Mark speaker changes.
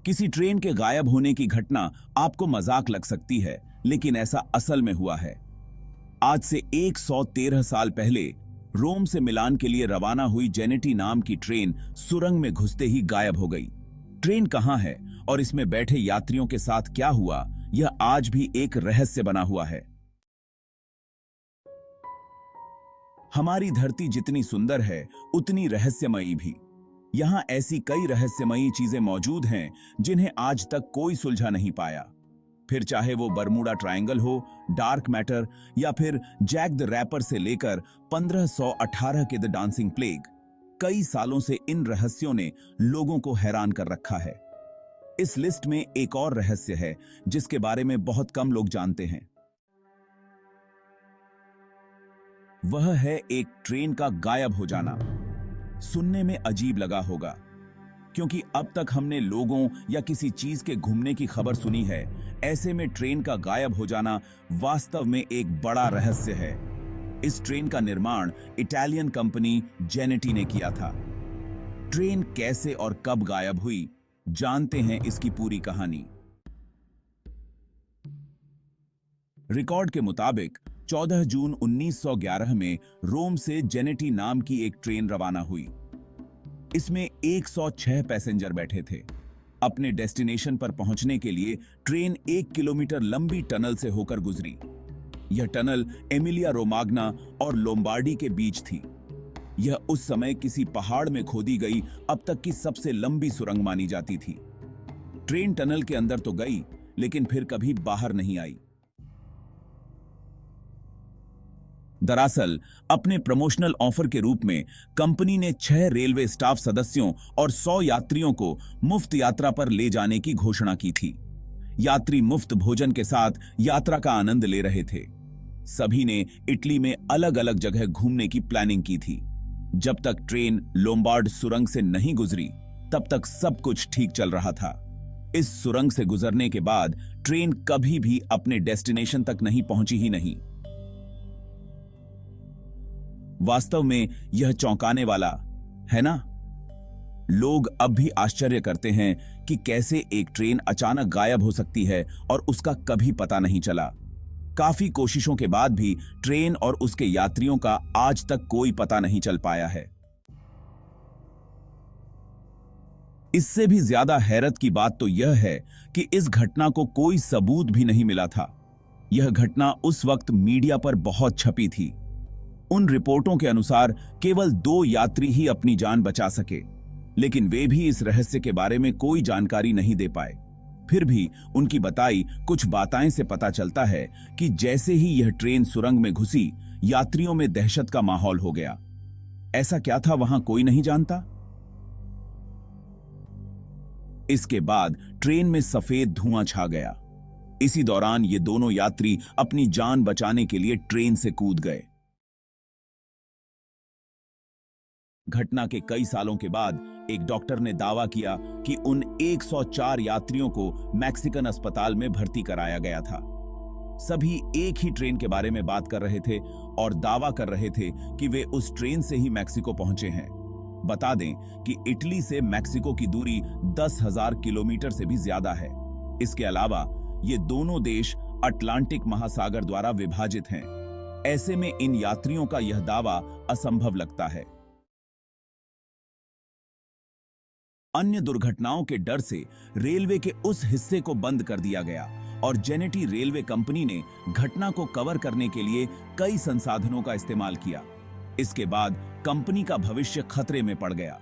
Speaker 1: किसी ट्रेन के गायब होने की घटना आपको मजाक लग सकती है, लेकिन ऐसा असल में हुआ है। आज से 113 साल पहले रोम से मिलान के लिए रवाना हुई जेनेटी नाम की ट्रेन सुरंग में घुसते ही गायब हो गई। ट्रेन कहां है और इसमें बैठे यात्रियों के साथ क्या हुआ, यह आज भी एक रहस्य बना हुआ है। हमारी धरती जितनी सुंदर है, उतनी रहस्यमयी भी। यहां ऐसी कई रहस्यमयी चीजें मौजूद हैं जिन्हें आज तक कोई सुलझा नहीं पाया। फिर चाहे वो बरमूडा ट्रायंगल हो, डार्क मैटर या फिर जैक द रैपर से लेकर 1518 के द डांसिंग प्लेग, कई सालों से इन रहस्यों ने लोगों को हैरान कर रखा है। इस लिस्ट में एक और रहस्य है जिसके बारे में बहुत कम लोग जानते हैं। वह है एक ट्रेन का गायब हो जाना। सुनने में अजीब लगा होगा, क्योंकि अब तक हमने लोगों या किसी चीज के घूमने की खबर सुनी है। ऐसे में ट्रेन का गायब हो जाना वास्तव में एक बड़ा रहस्य है। इस ट्रेन का निर्माण इटालियन कंपनी जेनेटी ने किया था। ट्रेन कैसे और कब गायब हुई, जानते हैं इसकी पूरी कहानी। रिकॉर्ड के मुताबिक 14 जून 1911 में रोम से जेनेटी नाम की एक ट्रेन रवाना हुई। इसमें 106 पैसेंजर बैठे थे। अपने डेस्टिनेशन पर पहुंचने के लिए ट्रेन 1 किलोमीटर लंबी टनल से होकर गुजरी। यह टनल एमिलिया रोमाग्ना और लोम्बार्डी के बीच थी। यह उस समय किसी पहाड़ में खोदी गई अब तक की सबसे लंबी सुरंग मानी जाती थी। ट्रेन टनल के अंदर तो गई, लेकिन फिर कभी बाहर नहीं आई। दरअसल अपने प्रमोशनल ऑफर के रूप में कंपनी ने 6 रेलवे स्टाफ सदस्यों और 100 यात्रियों को मुफ्त यात्रा पर ले जाने की घोषणा की थी। यात्री मुफ्त भोजन के साथ यात्रा का आनंद ले रहे थे। सभी ने इटली में अलग अलग जगह घूमने की प्लानिंग की थी। जब तक ट्रेन लोम्बार्ड सुरंग से नहीं गुजरी, तब तक सब कुछ ठीक चल रहा था। इस सुरंग से गुजरने के बाद ट्रेन कभी भी अपने डेस्टिनेशन तक नहीं पहुंची ही नहीं। वास्तव में यह चौंकाने वाला है ना? लोग अब भी आश्चर्य करते हैं कि कैसे एक ट्रेन अचानक गायब हो सकती है और उसका कभी पता नहीं चला। काफी कोशिशों के बाद भी ट्रेन और उसके यात्रियों का आज तक कोई पता नहीं चल पाया है। इससे भी ज्यादा हैरत की बात तो यह है कि इस घटना को कोई सबूत भी नहीं मिला था। यह घटना उस वक्त मीडिया पर बहुत छपी थी। उन रिपोर्टों के अनुसार केवल 2 यात्री ही अपनी जान बचा सके, लेकिन वे भी इस रहस्य के बारे में कोई जानकारी नहीं दे पाए। फिर भी उनकी बताई कुछ बातें से पता चलता है कि जैसे ही यह ट्रेन सुरंग में घुसी, यात्रियों में दहशत का माहौल हो गया। ऐसा क्या था वहां कोई नहीं जानता। इसके बाद ट्रेन में सफेद धुआं छा गया। इसी दौरान ये दोनों यात्री अपनी जान बचाने के लिए ट्रेन से कूद गए। घटना के कई सालों के बाद एक डॉक्टर ने दावा किया कि उन 104 यात्रियों को मैक्सिकन अस्पताल में भर्ती कराया गया था। सभी एक ही ट्रेन के बारे में बात कर रहे थे और दावा कर रहे थे कि वे उस ट्रेन से ही मैक्सिको पहुंचे हैं। बता दें कि इटली से मैक्सिको की दूरी 10,000 किलोमीटर से भी ज्यादा है। इसके अलावा ये दोनों देश अटलांटिक महासागर द्वारा विभाजित हैं। ऐसे में इन यात्रियों का यह दावा असंभव लगता है। अन्य दुर्घटनाओं के डर से रेलवे के उस हिस्से को बंद कर दिया गया और जेनेटी रेलवे कंपनी ने घटना को कवर करने के लिए कई संसाधनों का इस्तेमाल किया। इसके बाद कंपनी का भविष्य खतरे में पड़ गया।